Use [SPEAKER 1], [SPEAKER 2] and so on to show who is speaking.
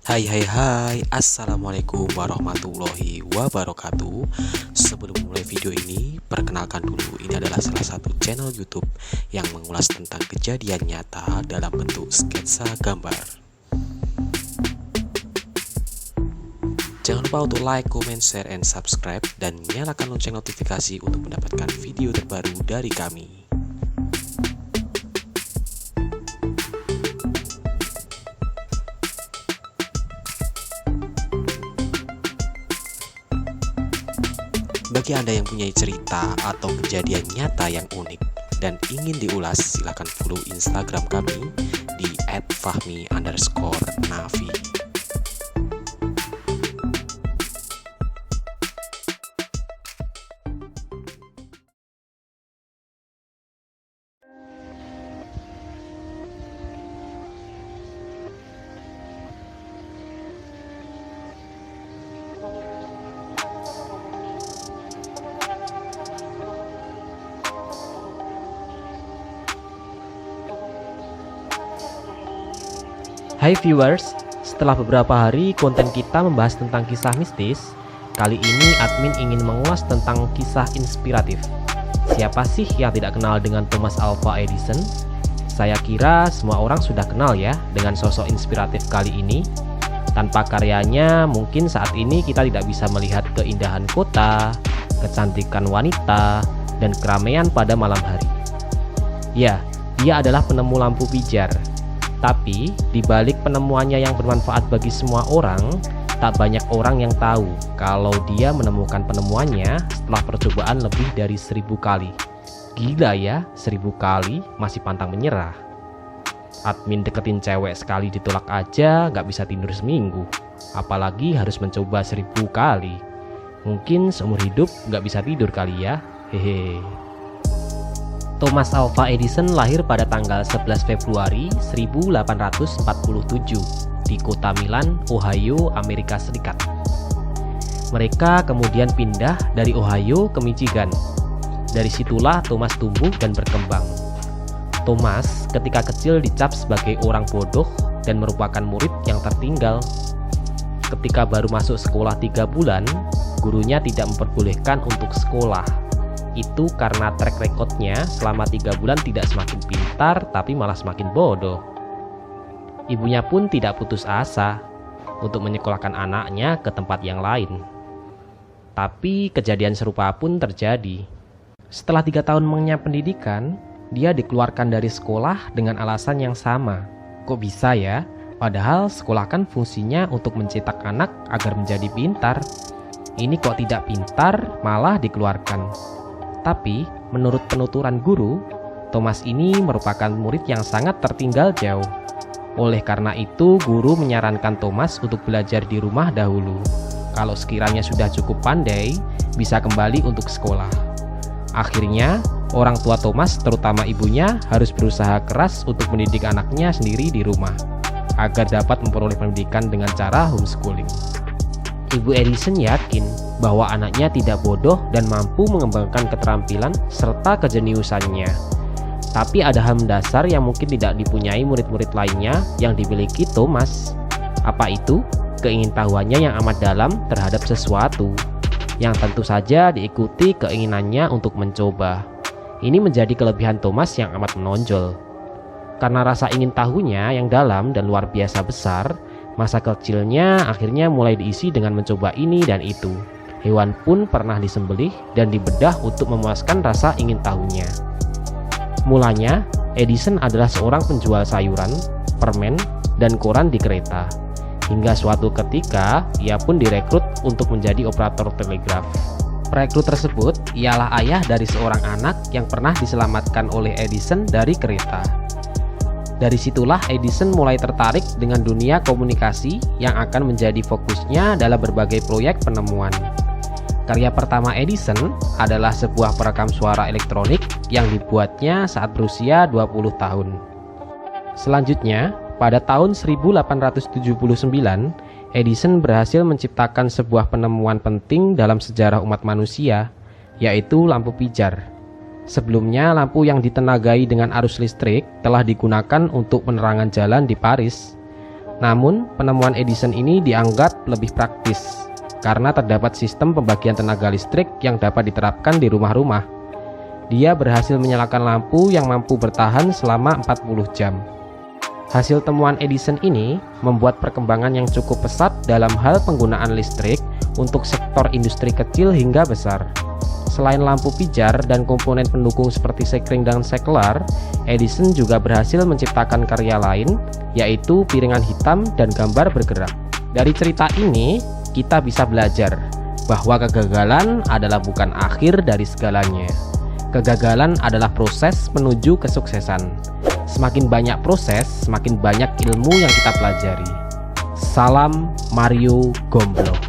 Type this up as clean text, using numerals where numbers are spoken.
[SPEAKER 1] Hai, Assalamualaikum warahmatullahi wabarakatuh. Sebelum mulai video ini, perkenalkan dulu, ini adalah salah satu channel YouTube yang mengulas tentang kejadian nyata dalam bentuk sketsa gambar. Jangan lupa untuk like, comment, share, and subscribe, dan nyalakan lonceng notifikasi untuk mendapatkan video terbaru dari kami. Bagi Anda yang punya cerita atau kejadian nyata yang unik dan ingin diulas, silakan follow Instagram kami di @fahmi_nafi.
[SPEAKER 2] Hai viewers, setelah beberapa hari konten kita membahas tentang kisah mistis, kali ini admin ingin mengulas tentang kisah inspiratif. Siapa sih yang tidak kenal dengan Thomas Alva Edison? Saya kira semua orang sudah kenal ya dengan sosok inspiratif kali ini. Tanpa karyanya, mungkin saat ini kita tidak bisa melihat keindahan kota, kecantikan wanita, dan keramaian pada malam hari. Ya, dia adalah penemu lampu pijar. Tapi, di balik penemuannya yang bermanfaat bagi semua orang, tak banyak orang yang tahu kalau dia menemukan penemuannya setelah percobaan lebih dari 1000 kali. Gila ya, 1000 kali masih pantang menyerah. Admin deketin cewek sekali ditolak aja gak bisa tidur seminggu, apalagi harus mencoba 1000 kali. Mungkin seumur hidup gak bisa tidur kali ya, hehe. Thomas Alva Edison lahir pada tanggal 11 Februari 1847 di kota Milan, Ohio, Amerika Serikat. Mereka kemudian pindah dari Ohio ke Michigan. Dari situlah Thomas tumbuh dan berkembang. Thomas ketika kecil dicap sebagai orang bodoh dan merupakan murid yang tertinggal. Ketika baru masuk sekolah 3 bulan, gurunya tidak memperbolehkan untuk sekolah. Itu karena track recordnya selama 3 bulan tidak semakin pintar tapi malah semakin bodoh. Ibunya pun tidak putus asa untuk menyekolahkan anaknya ke tempat yang lain. Tapi kejadian serupa pun terjadi. Setelah 3 tahun mengenyam pendidikan, dia dikeluarkan dari sekolah dengan alasan yang sama. Kok bisa ya? Padahal sekolah kan fungsinya untuk mencetak anak agar menjadi pintar. Ini kok tidak pintar malah dikeluarkan. Tapi, menurut penuturan guru, Thomas ini merupakan murid yang sangat tertinggal jauh. Oleh karena itu, guru menyarankan Thomas untuk belajar di rumah dahulu. Kalau sekiranya sudah cukup pandai, bisa kembali untuk sekolah. Akhirnya, orang tua Thomas, terutama ibunya, harus berusaha keras untuk mendidik anaknya sendiri di rumah, agar dapat memperoleh pendidikan dengan cara homeschooling. Ibu Edison yakin bahwa anaknya tidak bodoh dan mampu mengembangkan keterampilan serta kejeniusannya. Tapi ada hal mendasar yang mungkin tidak dipunyai murid-murid lainnya yang dimiliki Thomas. Apa itu? Keingintahuannya yang amat dalam terhadap sesuatu, yang tentu saja diikuti keinginannya untuk mencoba. Ini menjadi kelebihan Thomas yang amat menonjol. Karena rasa ingin tahunya yang dalam dan luar biasa besar, masa kecilnya akhirnya mulai diisi dengan mencoba ini dan itu. Hewan pun pernah disembelih dan dibedah untuk memuaskan rasa ingin tahunya. Mulanya, Edison adalah seorang penjual sayuran, permen, dan koran di kereta. Hingga suatu ketika, ia pun direkrut untuk menjadi operator telegraf. Perekrut tersebut ialah ayah dari seorang anak yang pernah diselamatkan oleh Edison dari kereta. Dari situlah Edison mulai tertarik dengan dunia komunikasi yang akan menjadi fokusnya dalam berbagai proyek penemuan. Karya pertama Edison adalah sebuah perekam suara elektronik yang dibuatnya saat berusia 20 tahun. Selanjutnya, pada tahun 1879, Edison berhasil menciptakan sebuah penemuan penting dalam sejarah umat manusia, yaitu lampu pijar. Sebelumnya, lampu yang ditenagai dengan arus listrik telah digunakan untuk penerangan jalan di Paris. Namun, penemuan Edison ini dianggap lebih praktis karena terdapat sistem pembagian tenaga listrik yang dapat diterapkan di rumah-rumah. Dia berhasil menyalakan lampu yang mampu bertahan selama 40 jam. Hasil temuan Edison ini membuat perkembangan yang cukup pesat dalam hal penggunaan listrik untuk sektor industri kecil hingga besar. Selain lampu pijar dan komponen pendukung seperti sekring dan saklar, Edison juga berhasil menciptakan karya lain, yaitu piringan hitam dan gambar bergerak. Dari cerita ini, kita bisa belajar bahwa kegagalan adalah bukan akhir dari segalanya. Kegagalan adalah proses menuju kesuksesan. Semakin banyak proses, semakin banyak ilmu yang kita pelajari. Salam Mario Gomblo.